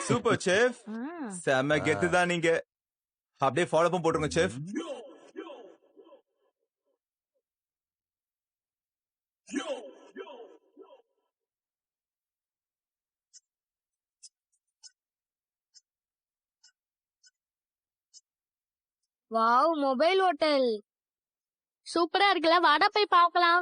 Super chef, செம கெத்து தான் நீங்க. அப்படியே ஃபாலோ போட்டுருங்க செஃப். வாவ், மொபைல் ஹோட்டல் சூப்பரா இருக்குல்ல, வாடா போய் பார்க்கலாம்.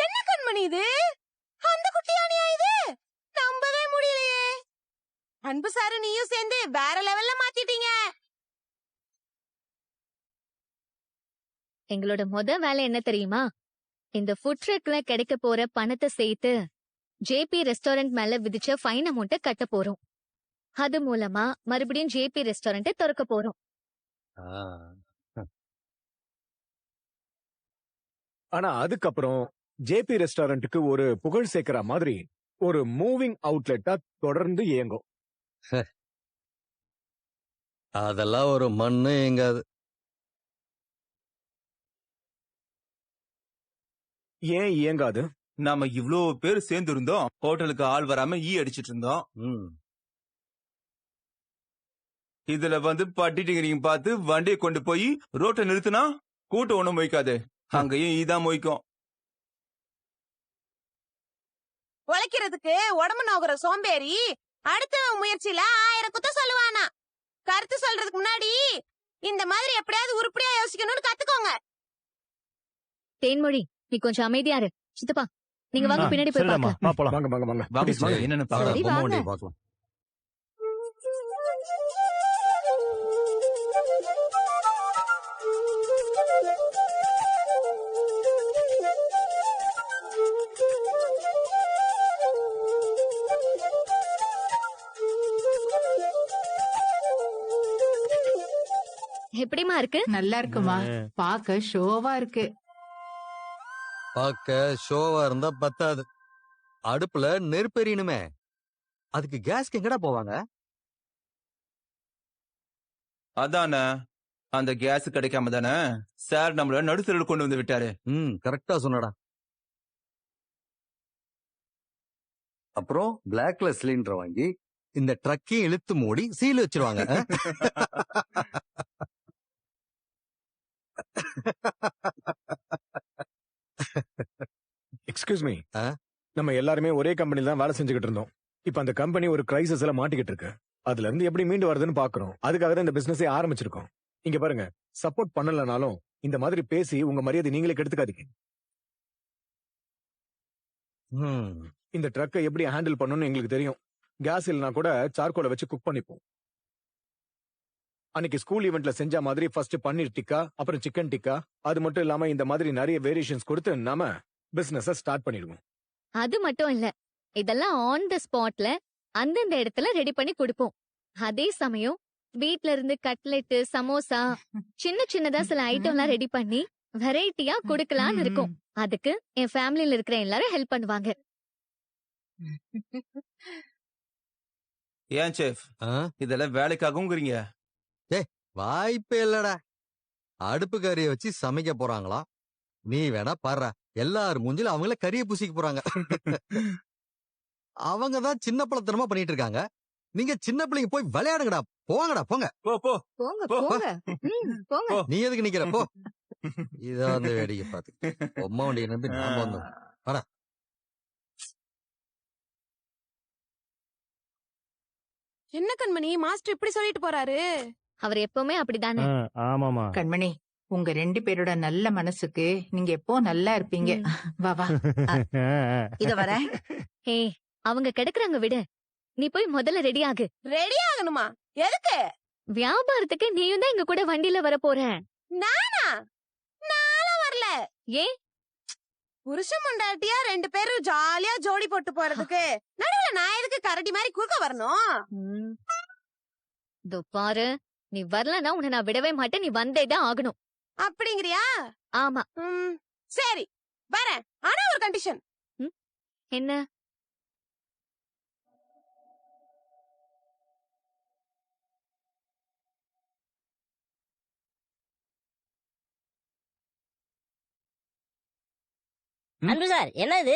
என்ன கண்மணி இது? அந்த குட்டியானியா இது? நம்பவே முடியலையே. அன்பு சாரு நீயும் சேர்ந்து வேற லெவல்ல மாத்திட்டீங்க. எங்களோட வேலை என்ன தெரியுமா? இந்த ஃபுட் ட்ரக்ல கிடைக்க போற பணத்தை சேர்த்து ஜேபி ரெஸ்டாரண்ட் மேல விதிச்ச ஃபைன் அமௌண்ட்டை கட்ட போறோம். அது மூலமா மறுபடியும் ஜேபி ரெஸ்டாரண்ட்டை திறக்க போறோம். ஆனா அதுக்கப்புறம் ஜேபி ரெஸ்டாரண்ட்டுக்கு ஒரு புகழ் சேர்க்கிற மாதிரி ஒரு மூவிங் அவுட்லெட்டா தொடர்ந்து இயங்கும். அதெல்லாம் ஒரு மண்ணு எங்காது. ஏன் இயங்காது? நாம இவ்ளோ பேர் சேர்ந்து இருந்தோம், ஹோட்டலுக்கு ஆள் வராம அடிச்சிட்டு இருந்தோம். இதுல பட்டிட்டிங்க பார்த்து வண்டியை கொண்டு போய் ரோட்டை நிறுத்தினா கூட்டம் ஒண்ணும் மொய்க்காது, அங்கேயும் ஈதான் மொய்க்கும். உழைக்கிறதுக்கு உடம்பு நோகுற சோம்பேறி அடுத்த முயற்சியில 1000 குத்த சொல்லுவானா. கருத்து சொல்றதுக்கு முன்னாடி இந்த மாதிரி எப்படியாவது உருப்படியா யோசிக்கணும்னு கத்துக்கோங்க. தேன்மொழி, நீ கொஞ்சம் அமைதியா இரு. சித்தப்பா, நீங்க வாங்க, பின்னாடி போய் பார்க்கலாம். வாங்க வாங்க வாங்க. என்னன்னு பார்க்கலாம். எப்படிமா இருக்கு? நல்லா இருக்குமா, பாக்க ஷோவா இருக்கு. பாக்க ஷோவா இருந்தா பத்தாது, அடுப்புல நெருப்பெறியணுமே. அதுக்கு கேஸ்க்கு எங்கடா போவாங்க? அதானே, அந்த கேஸ் கிடைக்காம தானே சார் நம்மள நடுத்தரில் கொண்டு வந்து விட்டாரு. கரெக்டா சொன்னடா. அப்புறம் பிளாக்ல சிலிண்டர் வாங்கி இந்த ட்ரக்கையும் இழுத்து மூடி சீல் வச்சிருவாங்க. எக்ஸ்கியூஸ் மீ, நம்ம எல்லாருமே ஒரே கம்பெனில தான் வேலை செஞ்சுக்கிட்டு இருந்தோம். இப்ப அந்த கம்பெனி ஒரு கிரைசிஸ்ல மாட்டிக்கிட்டு இருக்கு. அதுல இருந்து எப்படி மீண்டு வருதுன்னு பாக்குறோம். அதுக்காக தான் இந்த பிசினஸே ஆரம்பிச்சிருக்கோம். இங்க பாருங்க, சப்போர்ட் பண்ணலனாலும் இந்த மாதிரி பேசி உங்க மரியாதை நீங்களே கெடுத்துக்காதீங்க. இந்த ட்ரக்கை எப்படி ஹேண்டில் பண்ணணும்னு எங்களுக்கு தெரியும். கேஸ் இல்லனா கூட சார்கோலை வச்சு குக் பண்ணிப்போம். அன்னைக்கு ஸ்கூல் ஈவென்ட்ல செஞ்ச மாதிரி ஃபர்ஸ்ட் பன்னீர் டிக்கா, அப்புறம் சிக்கன் டிக்கா, அது மட்டும் இல்லாம இந்த மாதிரி நிறைய வேரியேஷன்ஸ் கொடுத்து நாம பிசினஸ் ஸ்டார்ட் பண்ணிடுவோம். அது மட்டும் இல்ல, இதெல்லாம் ஆன் தி ஸ்பாட்ல அந்தந்த இடத்துல ரெடி பண்ணி கொடுப்போம். அதே சமயம் வீட்ல இருந்து கட்லெட், சமோசா, சின்னதா சில ஐட்டம்லாம் ரெடி பண்ணி வெரைட்டியா கொடுக்கலாம்னு இருக்கும். அதுக்கு என் ஃபேமிலில இருக்கிற எல்லாரும் ஹெல்ப் பண்ணுவாங்க. ஏன் செஃப், இதெல்லாம் வேலைக்காகவும்ங்கறீங்க? வாய்ப்பே இல்லடா. அடுப்பு கறியை வச்சு சமைக்க போறாங்களா? நீ வேணா பாரு, எல்லாரும் மூஞ்சில அவங்கள கறியை பூசிக்க போறாங்க. அவங்க தான் சின்ன பழத்தனமா பண்ணிட்டு இருக்காங்க. நீங்க சின்ன பிள்ளைங்க போய் விளையாடுங்கடா. போங்கடா, போங்க. நீ எதுக்கு நிக்கிற? போ. இதான் அந்த வேடிக்கை பார்த்து பொம்மை வண்டியை நம்பி நாம வந்தோம். வாடா. என்ன கண்மணி, மாஸ்டர் இப்படி சொல்லிட்டு போறாரு? அவர் எப்பவுமே அப்படிதானே. ஆமாமா கண்மணி, உங்க 2 பேரோட நல்ல மனசுக்கு நீங்க எப்போ நல்லா இருப்பீங்க. வா வா. இத வரேன். ஹே, அவங்க கிடக்குறாங்க விடு. நீ போய் முதல்ல ரெடி ஆகு. ரெடி ஆகணுமா? எதுக்கு? வியாபாரத்துக்கு நீயும் தான் எங்க கூட வண்டியில வர போற. நானா? நானும் வரல. ஏன்? புருஷன் முண்டாட்டியா 2 பேரும் ஜாலியா ஜோடி போட்டு போறதுக்கு நடுவுல நான் எதுக்கு கரடி மாதிரி குறுக்க வரணும்? இதோ பாரு, நீ வரலன்னா உன்னை நான் விடவே மாட்டேன். நீ வந்தே தான் ஆகணும். அப்படிங்கிறியா? ஆமா. சரி வரேன். ஆனா ஒரு கண்டிஷன். என்ன? அன்பு சார், என்ன இது?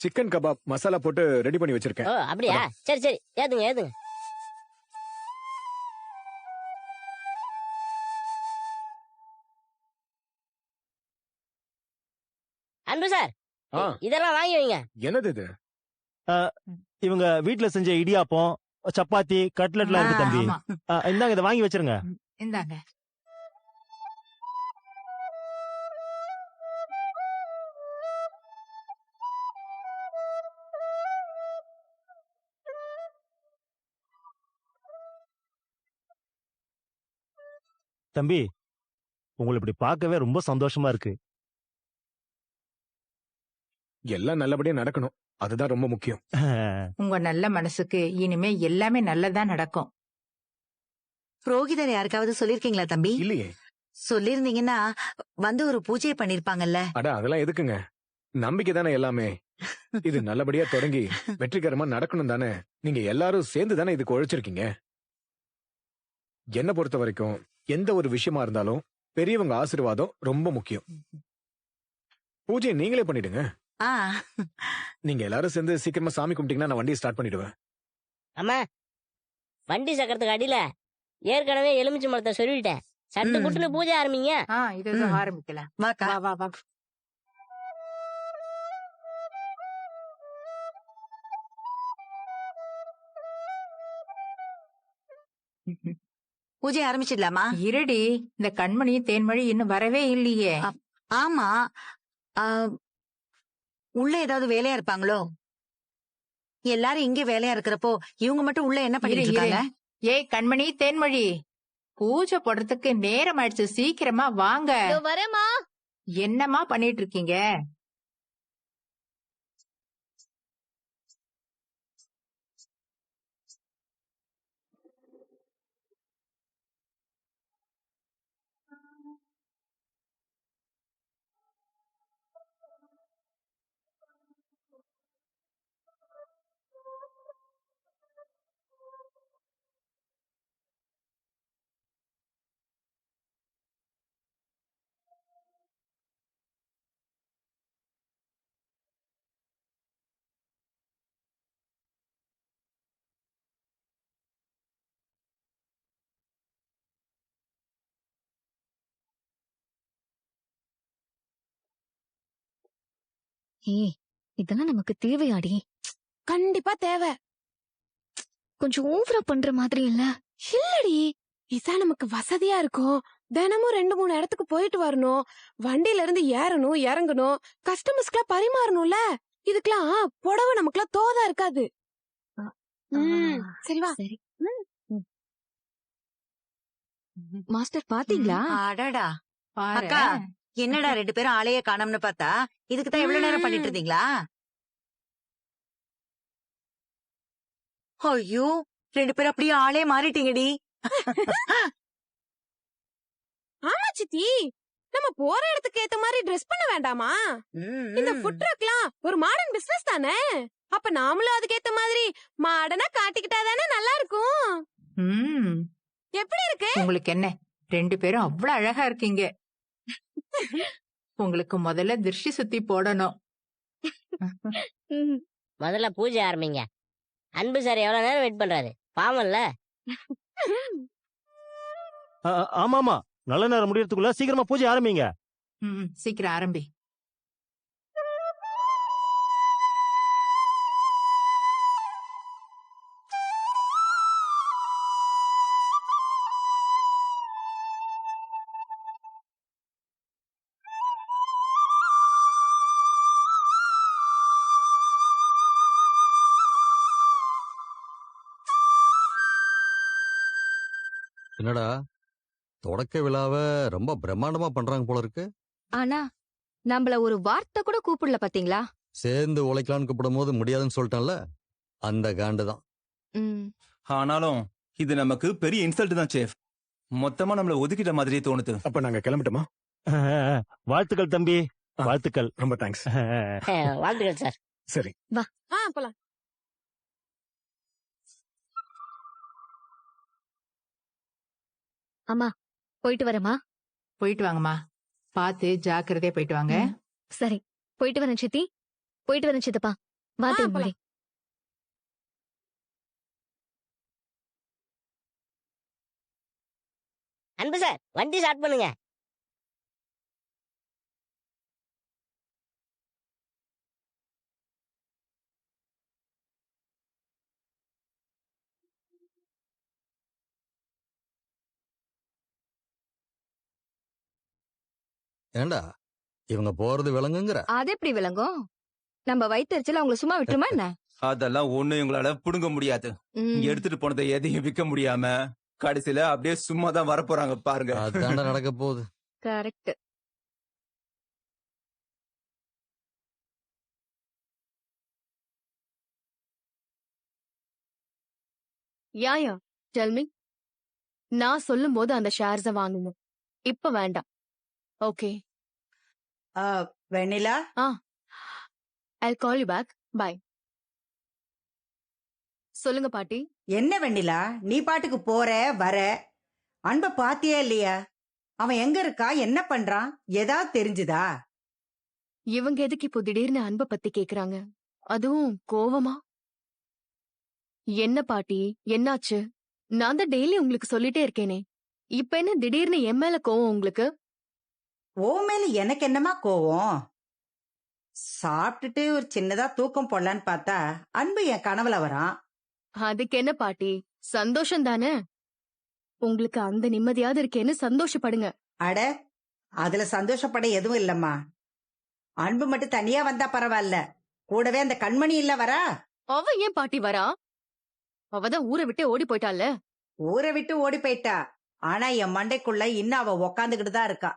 சிக்கன் கபாப் மசாலா போட்டு ரெடி பண்ணி வச்சிருக்கேன். ஓ அப்படியா? சரி சரி, ஏதுங்க ஏதுங்க. அன்பு சார், ஆ. இதெல்லாம் வாங்கி வைங்க. என்னது இது? இவங்க வீட்ல செஞ்ச இடியாப்பம், சப்பாத்தி, கட்லெட்லாம் இருக்கு தம்பி. ஆமா. இந்தாங்க, இதை வாங்கி வச்சிருங்க. இந்தாங்க. தம்பி, உங்களை இப்படி பார்க்கவே ரொம்ப சந்தோஷமா இருக்கு. எல்லாம் நல்லபடியா நடக்கணும், அதுதான் ரொம்ப முக்கியம். உங்க நல்ல மனசுக்கு இனிமே எல்லாமே நல்லதா நடக்கும். புரோகிதர் யாருக்காவது சொல்லிருக்கீங்களா தம்பி? இல்லையே. சொல்லிருந்தீங்கன்னா வந்து ஒரு பூஜையை பண்ணிருப்பாங்கல்ல. அட அதெல்லாம் எதுக்குங்க, நம்பிக்கை தானே எல்லாமே. இது நல்லபடியா தொடங்கி வெற்றிகரமா நடக்கணும் தானே. நீங்க எல்லாரும் சேர்ந்து தானே இதுக்கு உழைச்சிருக்கீங்க. என்ன பொறுத்த வரைக்கும் எந்த ஒரு விஷயமா இருந்தாலும் பெரியவங்க ஆசீர்வாதம் ரொம்ப முக்கியம். பூஜையை நீங்களே பண்ணிடுங்க. ஆ, நீங்க எல்லாரும் சேர்ந்து சீக்கிரமா சாமி கும்பிட்டீங்கன்னா நான் வண்டியை ஸ்டார்ட் பண்ணிடுவேன். அம்மா, வண்டி சக்கரத்துக்கு அடியில ஏற்கனவே எலுமிச்சை மரத்தை சொல்லிட்டேன். சட்டு புட்டுன்னு பூஜை ஆரம்பிங்க. இதை ஆரம்பிக்கலாம். வாக்கா. வா வா வா. பூஜை ஆரம்பிச்சிடலாமா? இருடி, இந்த கண்மணி தேன்மொழி இன்னும் வரவே இல்லையே. ஆமா. ஆ, உள்ள ஏதாவது வேலையா இருப்பாங்களோ? எல்லாரும் இங்க வேலையா இருக்கிறப்போ இவங்க மட்டும் உள்ள என்ன பண்ணிட்டு இருக்காங்க? ஏய் கண்மணி தேன்மொழி, பூஜை போடுறதுக்கு நேரம் ஆயிடுச்சு, சீக்கிரமா வாங்க. இதோ வரேம்மா. என்னம்மா பண்ணிட்டு இருக்கீங்க? ஏய், இதெல்லாம் நமக்கு தேவையாடி? கண்டிப்பா தேவை. கொஞ்சம் ஓவரா பண்ற மாதிரி இல்ல? இல்லடி, இதான் நமக்கு வசதியா இருக்கும். தினமும் 2-3 இடத்துக்கு போயிட்டு வரணும். வண்டியில இருந்து ஏறணும் இறங்கணும். கஸ்டமர்ஸ்க்குலாம் பரிமாறணும்ல. இதுக்கெல்லாம் புடவை நமக்குலாம் தோதா இருக்காது. சரி வா. சரி. மாஸ்டர் பாத்தீங்களா? அடடா, பாரு. அக்கா, என்னடா 2 பேரும் ஆளையே காணோம்னு பார்த்தா இதுக்குதான் எவ்வளவு நேரம் பண்ணிட்டு இருந்தீங்களா? ஐயோ, 2 பேரும் அப்படியே ஆளே மாறிட்டீங்கடி. ஆமா சித்தி, நம்ம போற இடத்துக்கு ஏத்த மாதிரி ட்ரெஸ் பண்ண வேண்டாமா? இந்த ஃபுட் ட்ரக்லாம் ஒரு மாடர்ன் பிசினஸ் தானே. அப்ப நாமளும் அதுக்கு ஏத்த மாதிரி மாடர்னா காட்டிக்கிட்டாதானே நல்லா இருக்கும். எப்படி இருக்கு? உங்களுக்கு என்ன, 2 பேரும் அவ்வளவு அழகா இருக்கீங்க. உங்களுக்கு முதல்ல திருஷ்டி சுத்தி போடணும். முதல்ல பூஜை ஆரம்பிங்க. அன்பு சார் எவ்வளவு நேரம் வெயிட் பண்றாரு, பாவம்ல. ஆமாமா, நல்ல நேரம் முடியறதுக்குள்ள சீக்கிரமா பூஜை ஆரம்பிங்க. சீக்கிரம் ஆரம்பி. என்னடா தொடக்க விழாவை ரொம்ப பிரம்மாண்டமா பண்றாங்க போல இருக்கு. ஆனா நம்மள ஒரு வார்த்தை கூட கூப்பிடல பாத்தீங்களா? சேர்ந்து உழைக்கலான்னு கூப்பிடும் போது முடியாதுன்னு சொல்லிட்டான்ல, அந்த காண்டு தான். ம். ஆனாலும் இது நமக்கு பெரிய இன்சல்ட் தான் சேஃப். மொத்தமா நம்மள ஒதுக்கிட்ட மாதிரியே தோணுது. அப்ப நாங்க கிளம்பட்டுமா? வாழ்த்துக்கள் தம்பி, ஆ. வாழ்த்துக்கள். ரொம்ப தேங்க்ஸ். வாழ்த்துக்கள் சார். சரி. போலாம். அம்மா போயிட்டு வரேம்மா. போயிட்டு வாங்கம்மா. பார்த்து ஜாக்கிரதையா போயிட்டு வாங்க. சரி, போயிட்டு வரேன் சித்தி. போயிட்டு வரேன் சித்தப்பா. வா ஆ, தேன்மொழி. அன்பு சார், வண்டி ஸ்டார்ட் பண்ணுங்க. ஏண்டா இவங்க போறது விளங்குங்கிற? அது எப்படி விளங்கும்? நம்ம வயிற்றுச்சல அவங்கள சும்மா விட்டுருமா என்ன? அதெல்லாம் ஒண்ணும் எங்களால புடுங்க முடியாது. ம். எடுத்துட்டு போனதை எதையும் விற்க முடியாம கடைசியில அப்படியே சும்மா தான் வரப்போறாங்க பாருங்க. அதாண்டா நடக்க போகுது. கரெக்ட். Yeah yeah tell me. நான் சொல்லும் போது அந்த ஷேர்ஸ வாங்கணும். இப்ப வேண்டாம். Okay, Vennila, I'll call you back. Bye. சொல்லுங்க பாட்டி. என்ன வெண்ணிலா, நீ பாட்டுக்கு போற வர, அன்ப பாத்தியா இல்லையா? அவன் எங்க இருக்கா, என்ன பண்றான், ஏதாவது தெரிஞ்சுதா? இவங்க எதுக்கு இப்போ திடீர்னு அன்ப பத்தி கேக்குறாங்க? அதுவும் கோவமா? என்ன பாட்டி, என்னாச்சு? நான் தான் டெய்லி உங்களுக்கு சொல்லிட்டே இருக்கேனே. இப்ப என்ன திடீர்னு என் மேல கோவம் உங்களுக்கு? ஓ மேல எனக்கு என்னமா கோவம்? சாப்பிட்டுட்டு ஒரு சின்னதா தூக்கம் போடலான்னு பார்த்தா அன்பு என் கனவுல வரான். அதுக்கு என்ன பாட்டி, சந்தோஷம் தானே? உங்களுக்கு அந்த நிம்மதியாவது இருக்கேன்னு சந்தோஷப்படுங்க. அட, அதுல சந்தோஷப்பட எதுவும் இல்லம்மா. அன்பு மட்டும் தனியா வந்தா பரவாயில்ல, கூடவே அந்த கண்மணி இல்ல வரா. அவ ஏன் பாட்டி வரா? அவதான் ஊரை விட்டு ஓடி போயிட்டால. ஊரை விட்டு ஓடி போயிட்டா, ஆனா என் மண்டைக்குள்ள இன்னும் அவ உக்காந்துகிட்டு தான் இருக்கா.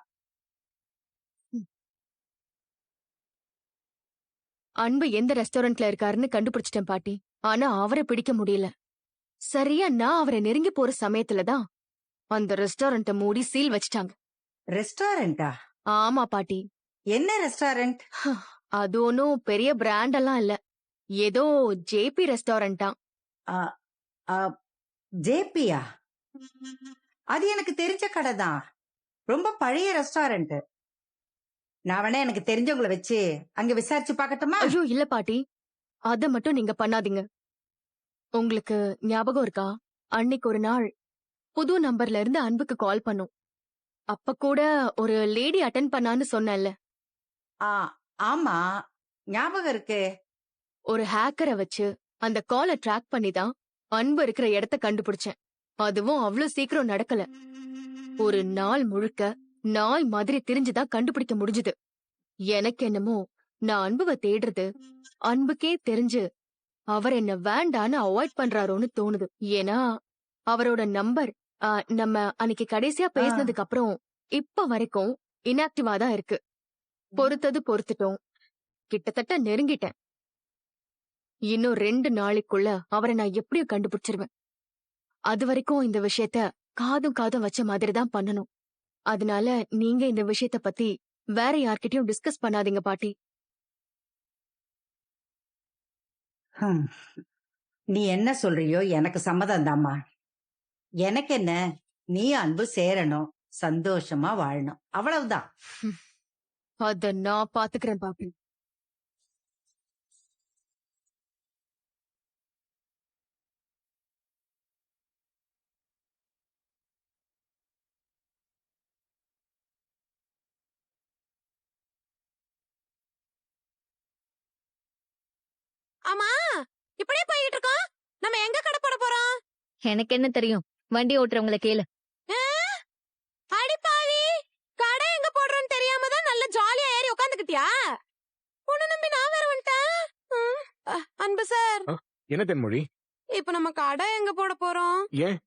அன்பு எந்த ரெஸ்டாரண்ட்ல இருக்காருன்னு கண்டுபிடிச்சிட்டேன் பாட்டி. ஆனா அவரை பிடிக்க முடியல. சரியா நான் அவரை நெருங்கி போற சமயத்துலதான் அந்த ரெஸ்டாரண்ட்ட மூடி சீல் வச்சிட்டாங்க. ரெஸ்டாரண்டா? ஆமா பாட்டி. என்ன ரெஸ்டாரண்ட்? அது ஒன்னும் பெரிய பிராண்ட் எல்லாம் இல்ல. ஏதோ ஜேபி ரெஸ்டாரண்டா. ஜேபியா? அது எனக்கு தெரிஞ்ச கடை தான். ரொம்ப பழைய ரெஸ்டாரண்ட். நான் வேணா எனக்கு தெரிஞ்சவங்களை வச்சு அங்க விசாரிச்சு பாக்கட்டுமா? ஐயோ இல்ல பாட்டி, அத மட்டும் நீங்க பண்ணாதீங்க. உங்களுக்கு ஞாபகம் இருக்கா, அன்னைக்கு ஒரு நாள் புது நம்பர்ல இருந்து அன்புக்கு கால் பண்ணோம். அப்ப கூட ஒரு லேடி அட்டென்ட் பண்ணான்னு சொன்னேன்ல. ஆமா, ஞாபகம் இருக்கு. ஒரு ஹேக்கரை வச்சு அந்த காலை ட்ராக் பண்ணி தான் அன்பு இருக்கிற இடத்த கண்டுபிடிச்சேன். அதுவும் அவ்வளவு சீக்கிரம் நடக்கல. ஒரு நாள் முழுக்க நாய் மாதிரி திரிஞ்சுதான் கண்டுபிடிக்க முடிஞ்சது. எனக்கு என்னமோ நான் அன்புவை தேடுறது அன்புக்கே தெரிஞ்சு அவர் என்ன வேண்டான்னு அவாய்ட் பண்றாரோன்னு தோணுது. ஏன்னா அவரோட நம்பர் நம்ம அன்னைக்கு கடைசியா பேசினதுக்கு அப்புறம் இப்ப வரைக்கும் இன்ஆக்டிவா தான் இருக்கு. பொறுத்தது பொறுத்துட்டோம், கிட்டத்தட்ட நெருங்கிட்டேன். இன்னும் 2 நாளைக்குள்ள அவரை நான் எப்படியும் கண்டுபிடிச்சிருவேன். அது வரைக்கும் இந்த விஷயத்த காதும் வச்ச மாதிரி தான் பண்ணணும். அதனால நீங்க இந்த விஷயத்த பத்தி வேற யார்கிட்டயும் டிஸ்கஸ் பண்ணாதீங்க பாட்டி. நீ என்ன சொல்றியோ எனக்கு சம்மதம் தாம்மா. எனக்கு என்ன, நீ அன்பு சேரணும், சந்தோஷமா வாழணும், அவ்வளவுதான். அத நான் பாத்துக்கிறேன் பாட்டி. ஆமா, இப்படியே போயிட்டு இருக்கோம். நம்ம எங்க கடை போட போறோம்? எனக்கு என்ன தெரியும், வண்டி ஓட்டுறவங்களை கேளு. அடி பாவி, கடை எங்க போடுறோன்னு தெரியாம தான் நல்ல ஜாலியா ஏறி உட்காந்துக்கிட்டியா? உன்னை நம்பி நான் வேற வந்துட்டேன். அன்பு சார், என்ன தென்மொழி? இப்ப நம்ம கடை எங்க போட போறோம்? ஏன்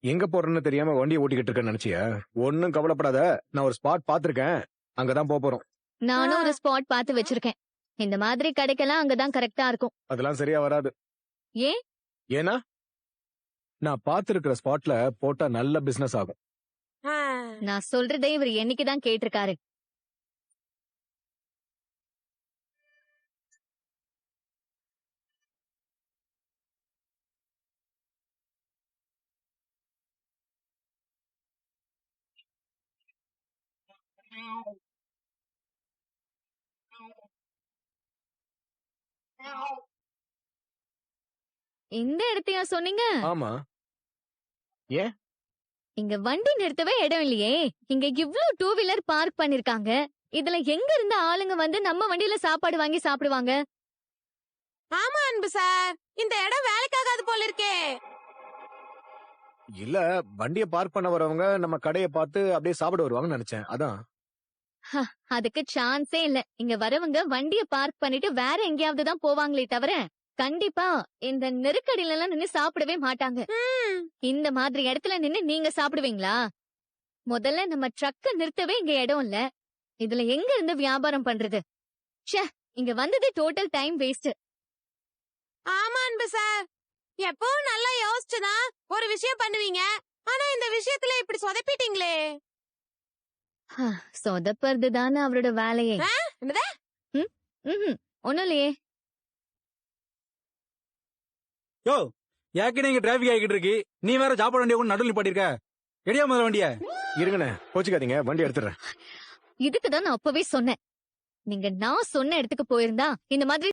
எங்க போறேன்னு தெரியாம வண்டியை ஓட்டிக்கிட்டு இருக்கேன்னு நினைச்சியா? ஒன்னும் கவலைப்படாத, நான் ஒரு ஸ்பாட் பாத்திருக்கேன், அங்கதான் போறோம். நானும் ஒரு ஸ்பாட் பார்த்து வச்சிருக்கேன். இந்த மாதிரி கடைக்கெல்லாம் அங்கதான் கரெக்டா இருக்கும். அதெல்லாம் சரியா வராது. ஏன்? ஏன்னா நான் பாத்துருக்கிற ஸ்பாட்ல போட்டா நல்ல பிசினஸ் ஆகும். ஆ. நான் சொல்றதே இவர் என்னைக்குதான் கேட்டிருக்காரு. இந்த இடத்தையா சொன்னீங்க? ஆமா. இங்க வண்டி நிறுத்தவே இடம் இல்லையே. இங்க இவ்ளோ டூ வீலர் பார்க் பண்ணிருக்காங்க. இதுல எங்க இருந்து ஆளுங்க வந்து நம்ம வண்டியில சாப்பாடு வாங்கி சாப்பிடுவாங்க? ஆமா அன்பு சார், இந்த இடம் வேலைக்காகாது போல இருக்கே. இல்ல, வண்டியை பார்க் பண்ண வரவங்க நம்ம கடையை பார்த்து அப்படியே சாப்பிட வருவாங்கன்னு நினைச்சேன், அதான். அதுக்கு சான்ஸே இல்ல. இங்க வரவங்க வண்டிய பார்க் பண்ணிட்டு வேற எங்கேயாவது தான் போவாங்களே தவிர கண்டிப்பா இந்த நெருக்கடியில எல்லாம் நின்னு சாப்பிடவே மாட்டாங்க. இந்த மாதிரி இடத்துல நின்னு நீங்க சாப்பிடுவீங்களா? முதல்ல நம்ம ட்ரக்க நிறுத்தவே இங்க இடம் இல்ல. இதுல எங்க இருந்து வியாபாரம் பண்றது? ச்சே, இங்க வந்ததே டோட்டல் டைம் வேஸ்ட். ஆமா அன்பு சார், எப்பவும் நல்லா யோசிச்சுதான் ஒரு விஷயம் பண்ணுவீங்க. ஆனா இந்த விஷயத்துல இப்படி சொதப்பிட்டீங்களே. சொதப்பறது தானே அவரோட வேலையே. என்னது? ஒண்ணும் இல்லையே. யோ, ஏற்கனவே இங்க டிராபிக் ஆகிட்டு இருக்கு, நீ வேற சாப்பாடு வண்டியை கொண்டு நடுவில் பாட்டிருக்க. எடியா முதல்ல வண்டிய. இருங்கண்ணே, கோச்சுக்காதீங்க, வண்டி எடுத்துறேன். இதுக்குதான் நான் அப்பவே சொன்னேன். நீங்க நான் சொன்ன இடத்துக்கு போயிருந்தா இந்த மாதிரி